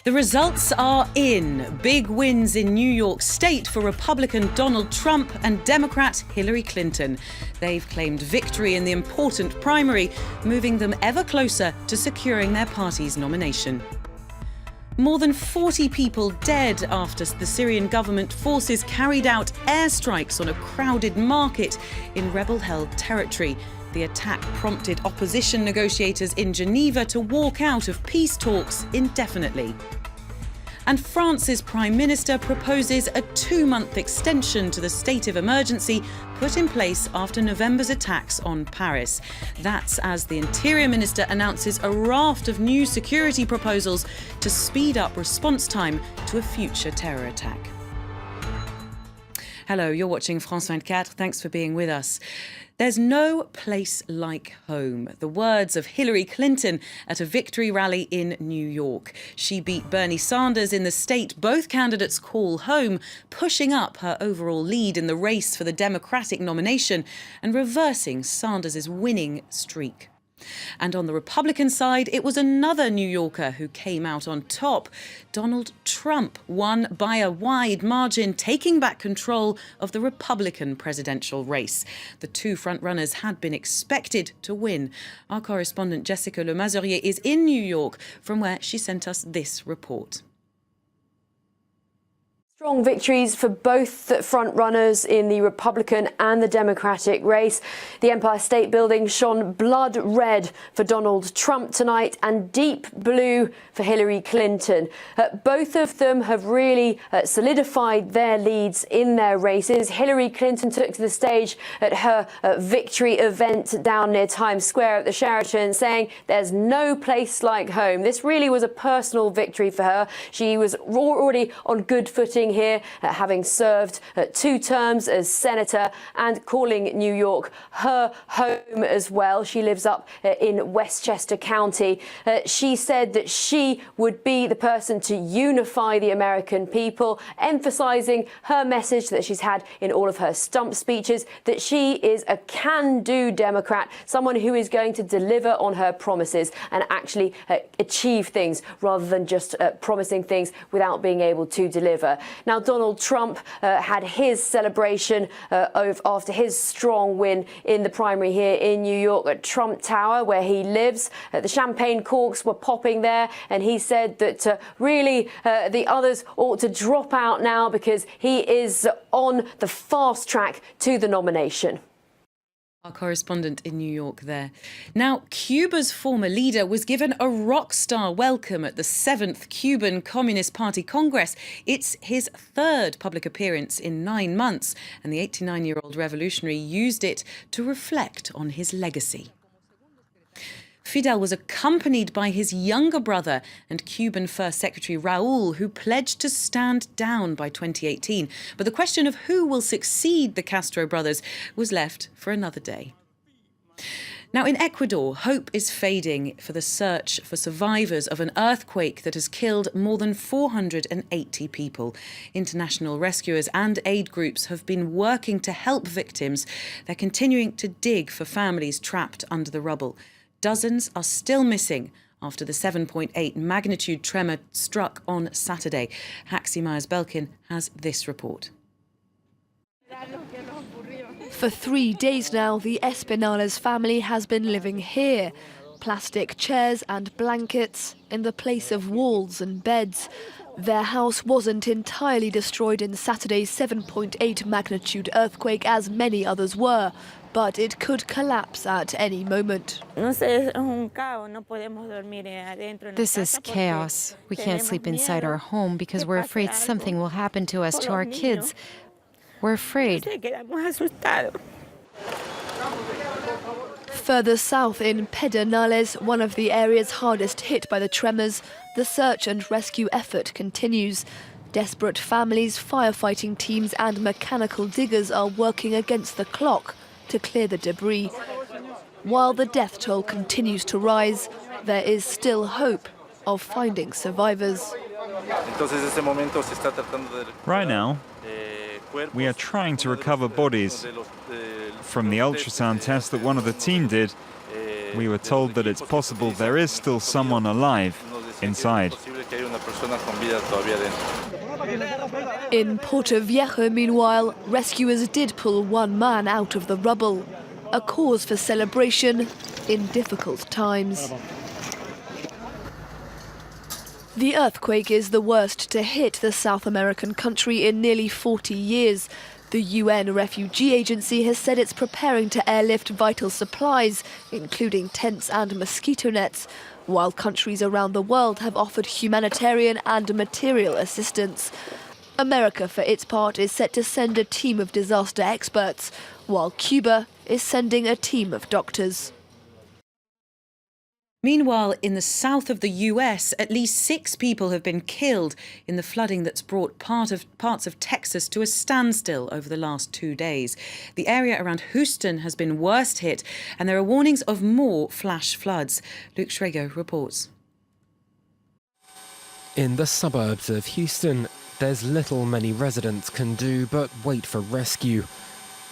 The results are in. Big wins in New York State for Republican Donald Trump and Democrat Hillary Clinton. They've claimed victory in the important primary, moving them ever closer to securing their party's nomination. More than 40 people dead after the Syrian government forces carried out airstrikes on a crowded market in rebel-held territory. The attack prompted opposition negotiators in Geneva to walk out of peace talks indefinitely. And France's Prime Minister proposes a 2-month extension to the state of emergency put in place after November's attacks on Paris. That's as the Interior Minister announces a raft of new security proposals to speed up response time to a future terror attack. Hello, you're watching France 24. Thanks for being with us. There's no place like home. The words of Hillary Clinton at a victory rally in New York. She beat Bernie Sanders in the state both candidates call home, pushing up her overall lead in the race for the Democratic nomination and reversing Sanders' winning streak. And on the Republican side, it was another New Yorker who came out on top. Donald Trump won by a wide margin, taking back control of the Republican presidential race. The two frontrunners had been expected to win. Our correspondent Jessica Le Mazurier is in New York, from where she sent us this report. Strong victories for both the front-runners in the Republican and the Democratic race. The Empire State Building shone blood red for Donald Trump tonight and deep blue for Hillary Clinton. Both of them have really solidified their leads in their races. Hillary Clinton took to the stage at her victory event down near Times Square at the Sheraton, saying there's no place like home. This really was a personal victory for her. She was already on good footing here, having served 2 terms as senator and calling New York her home as well. She lives up in Westchester County. She said that she would be the person to unify the American people, emphasizing her message that she's had in all of her stump speeches, that she is a can-do Democrat, someone who is going to deliver on her promises and actually achieve things rather than just promising things without being able to deliver. Now, Donald Trump had his celebration after his strong win in the primary here in New York at Trump Tower, where he lives. The champagne corks were popping there, and he said that really the others ought to drop out now because he is on the fast track to the nomination. Our correspondent in New York there. Now, Cuba's former leader was given a rock star welcome at the 7th Cuban Communist Party Congress. It's his 3rd public appearance in 9 months, and the 89-year-old revolutionary used it to reflect on his legacy. Fidel was accompanied by his younger brother and Cuban First Secretary Raúl, who pledged to stand down by 2018. But the question of who will succeed the Castro brothers was left for another day. Now, in Ecuador, hope is fading for the search for survivors of an earthquake that has killed more than 480 people. International rescuers and aid groups have been working to help victims. They're continuing to dig for families trapped under the rubble. Dozens are still missing after the 7.8 magnitude tremor struck on Saturday. Haxi Myers-Belkin has this report. For 3 days now, the Espinales family has been living here. Plastic chairs and blankets in the place of walls and beds. Their house wasn't entirely destroyed in Saturday's 7.8 magnitude earthquake, as many others were, but it could collapse at any moment. This is chaos. We can't sleep inside our home because we're afraid something will happen to us, to our kids. We're afraid. Further south in Pedernales, one of the areas hardest hit by the tremors, the search and rescue effort continues. Desperate families, firefighting teams and mechanical diggers are working against the clock to clear the debris. While the death toll continues to rise, there is still hope of finding survivors. Right now, we are trying to recover bodies. From the ultrasound test that one of the team did, we were told that it's possible there is still someone alive inside. In Porto Viejo, meanwhile, rescuers did pull one man out of the rubble. A cause for celebration in difficult times. The earthquake is the worst to hit the South American country in nearly 40 years. The UN Refugee Agency has said it's preparing to airlift vital supplies, including tents and mosquito nets, while countries around the world have offered humanitarian and material assistance. America, for its part, is set to send a team of disaster experts, while Cuba is sending a team of doctors. Meanwhile, in the south of the US, at least 6 people have been killed in the flooding that's brought parts of Texas to a standstill over the last 2 days. The area around Houston has been worst hit, and there are warnings of more flash floods. Luke Schrago reports. In the suburbs of Houston, there's little many residents can do but wait for rescue.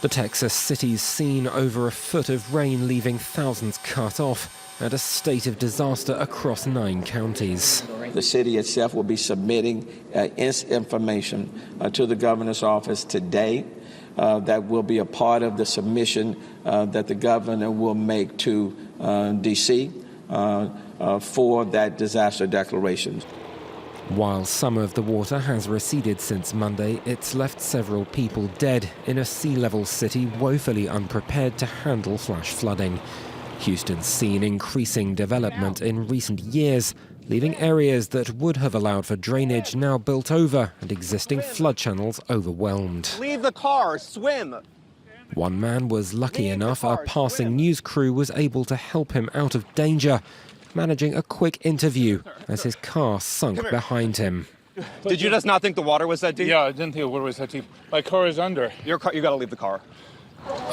The Texas city's seen over a foot of rain, leaving thousands cut off, and a state of disaster across 9 counties. The city itself will be submitting information to the governor's office today. That will be a part of the submission that the governor will make to D.C. For that disaster declaration. While some of the water has receded since Monday, it's left several people dead in a sea-level city woefully unprepared to handle flash flooding. Houston's seen increasing development in recent years, leaving areas that would have allowed for drainage now built over and existing flood channels overwhelmed. Leave the car, swim! One man was lucky enough a passing news crew was able to help him out of danger, managing a quick interview as his car sunk behind him. Did you just not think the water was that deep? Yeah, I didn't think the water was that deep. My car is under. You gotta leave the car.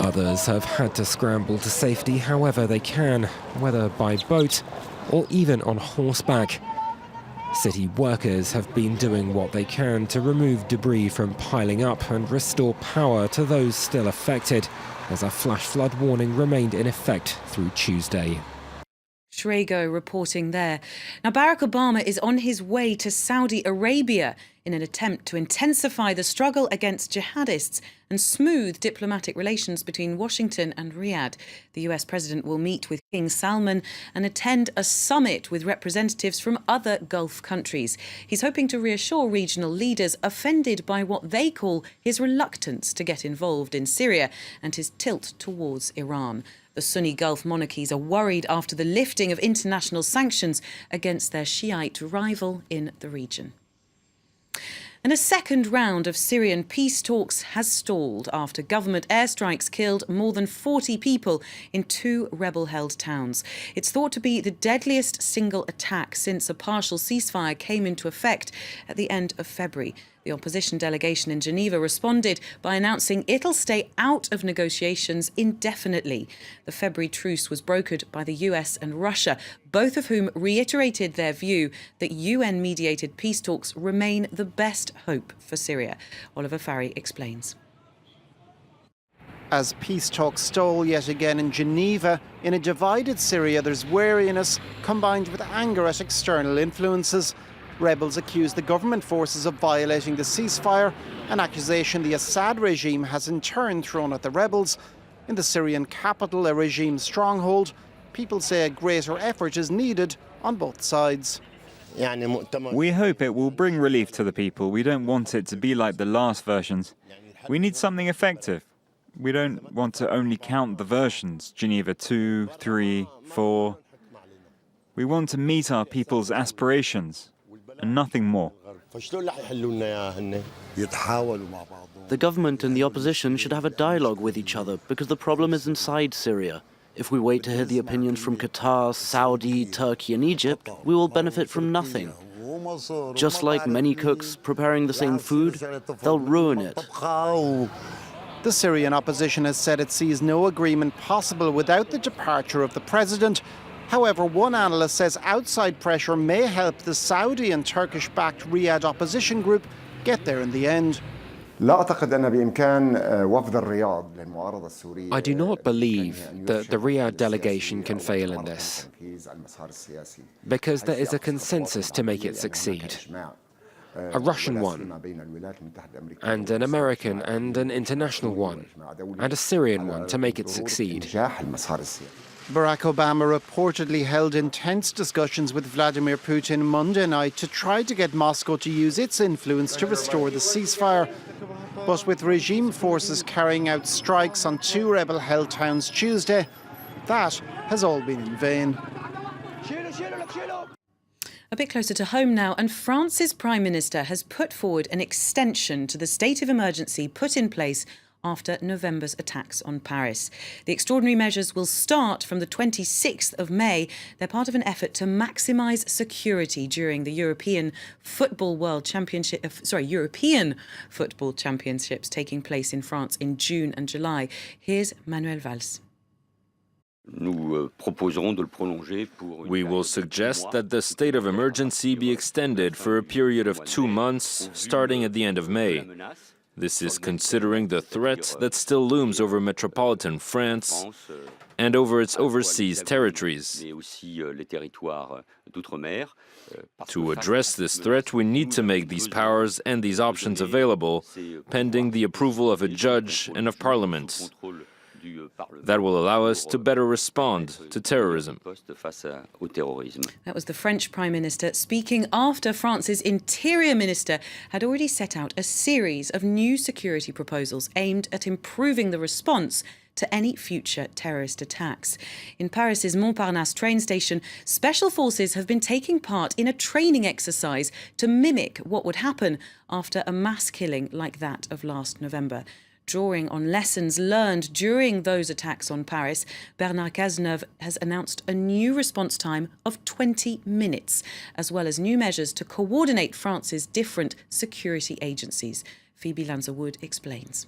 Others have had to scramble to safety however they can, whether by boat or even on horseback. City workers have been doing what they can to remove debris from piling up and restore power to those still affected, as a flash flood warning remained in effect through Tuesday. Schrago reporting there. Now, Barack Obama is on his way to Saudi Arabia in an attempt to intensify the struggle against jihadists and smooth diplomatic relations between Washington and Riyadh. The US president will meet with King Salman and attend a summit with representatives from other Gulf countries. He's hoping to reassure regional leaders offended by what they call his reluctance to get involved in Syria and his tilt towards Iran. The Sunni Gulf monarchies are worried after the lifting of international sanctions against their Shiite rival in the region. And a second round of Syrian peace talks has stalled after government airstrikes killed more than 40 people in 2 rebel-held towns. It's thought to be the deadliest single attack since a partial ceasefire came into effect at the end of February. The opposition delegation in Geneva responded by announcing it'll stay out of negotiations indefinitely. The February truce was brokered by the US and Russia, both of whom reiterated their view that UN-mediated peace talks remain the best hope for Syria. Oliver Farry explains. As peace talks stall yet again in Geneva, in a divided Syria there's wariness combined with anger at external influences. Rebels accuse the government forces of violating the ceasefire, an accusation the Assad regime has in turn thrown at the rebels. In the Syrian capital, a regime stronghold, people say a greater effort is needed on both sides. We hope it will bring relief to the people. We don't want it to be like the last versions. We need something effective. We don't want to only count the versions, Geneva 2, 3, 4. We want to meet our people's aspirations. And nothing more. The government and the opposition should have a dialogue with each other because the problem is inside Syria. If we wait to hear the opinions from Qatar, Saudi, Turkey and Egypt, we will benefit from nothing. Just like many cooks preparing the same food, they'll ruin it. The Syrian opposition has said it sees no agreement possible without the departure of the president. However, one analyst says outside pressure may help the Saudi and Turkish-backed Riyadh opposition group get there in the end. I do not believe that the Riyadh delegation can fail in this, because there is a consensus to make it succeed. A Russian one, and an American and an international one, and a Syrian one to make it succeed. Barack Obama reportedly held intense discussions with Vladimir Putin Monday night to try to get Moscow to use its influence to restore the ceasefire. But with regime forces carrying out strikes on 2 rebel-held towns Tuesday, that has all been in vain. A bit closer to home now, and France's Prime Minister has put forward an extension to the state of emergency put in place after November's attacks on Paris. The extraordinary measures will start from the 26th of May. They're part of an effort to maximise security during the European Football Championships taking place in France in June and July. Here's Manuel Valls. We will suggest that the state of emergency be extended for a period of 2 months, starting at the end of May. This is considering the threat that still looms over metropolitan France and over its overseas territories. To address this threat, we need to make these powers and these options available, pending the approval of a judge and of Parliament. That will allow us to better respond to terrorism. That was the French Prime Minister speaking after France's Interior Minister had already set out a series of new security proposals aimed at improving the response to any future terrorist attacks. In Paris's Montparnasse train station, special forces have been taking part in a training exercise to mimic what would happen after a mass killing like that of last November. Drawing on lessons learned during those attacks on Paris, Bernard Cazeneuve has announced a new response time of 20 minutes, as well as new measures to coordinate France's different security agencies. Phoebe Lanza-Wood explains.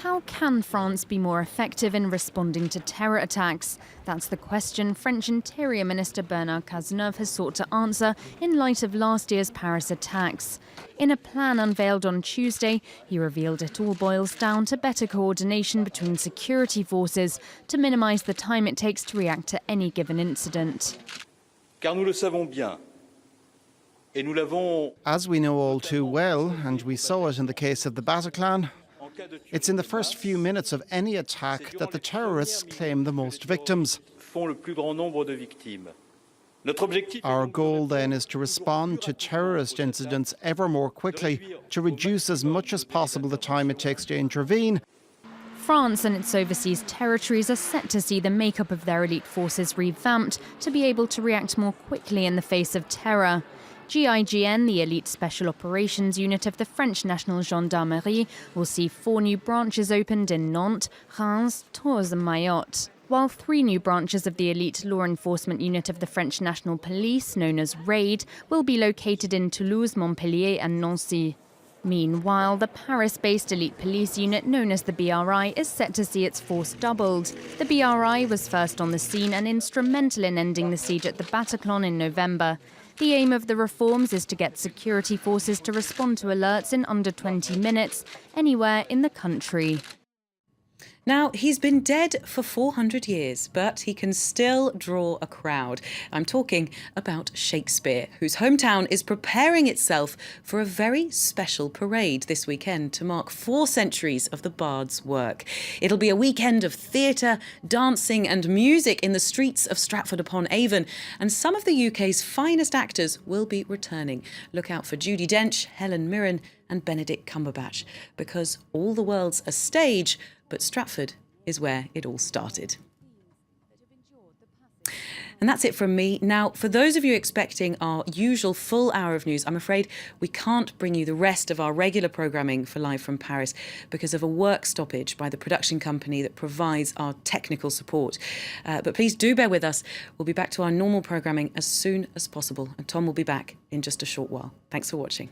How can France be more effective in responding to terror attacks? That's the question French Interior Minister Bernard Cazeneuve has sought to answer in light of last year's Paris attacks. In a plan unveiled on Tuesday, he revealed it all boils down to better coordination between security forces to minimise the time it takes to react to any given incident. Car nous le savons bien. As we know all too well, and we saw it in the case of the Bataclan, it's in the first few minutes of any attack that the terrorists claim the most victims. Our goal then is to respond to terrorist incidents ever more quickly, to reduce as much as possible the time it takes to intervene. France and its overseas territories are set to see the makeup of their elite forces revamped to be able to react more quickly in the face of terror. GIGN, the elite special operations unit of the French National Gendarmerie, will see 4 new branches opened in Nantes, Reims, Tours and Mayotte, while 3 new branches of the elite law enforcement unit of the French National Police, known as RAID, will be located in Toulouse, Montpellier and Nancy. Meanwhile, the Paris-based elite police unit known as the BRI is set to see its force doubled. The BRI was first on the scene and instrumental in ending the siege at the Bataclan in November. The aim of the reforms is to get security forces to respond to alerts in under 20 minutes, anywhere in the country. Now, he's been dead for 400 years, but he can still draw a crowd. I'm talking about Shakespeare, whose hometown is preparing itself for a very special parade this weekend to mark 4 centuries of the Bard's work. It'll be a weekend of theatre, dancing and music in the streets of Stratford-upon-Avon, and some of the UK's finest actors will be returning. Look out for Judi Dench, Helen Mirren and Benedict Cumberbatch, because all the world's a stage, but Stratford is where it all started. And that's it from me. Now, for those of you expecting our usual full hour of news, I'm afraid we can't bring you the rest of our regular programming for Live from Paris because of a work stoppage by the production company that provides our technical support. But please do bear with us. We'll be back to our normal programming as soon as possible. And Tom will be back in just a short while. Thanks for watching.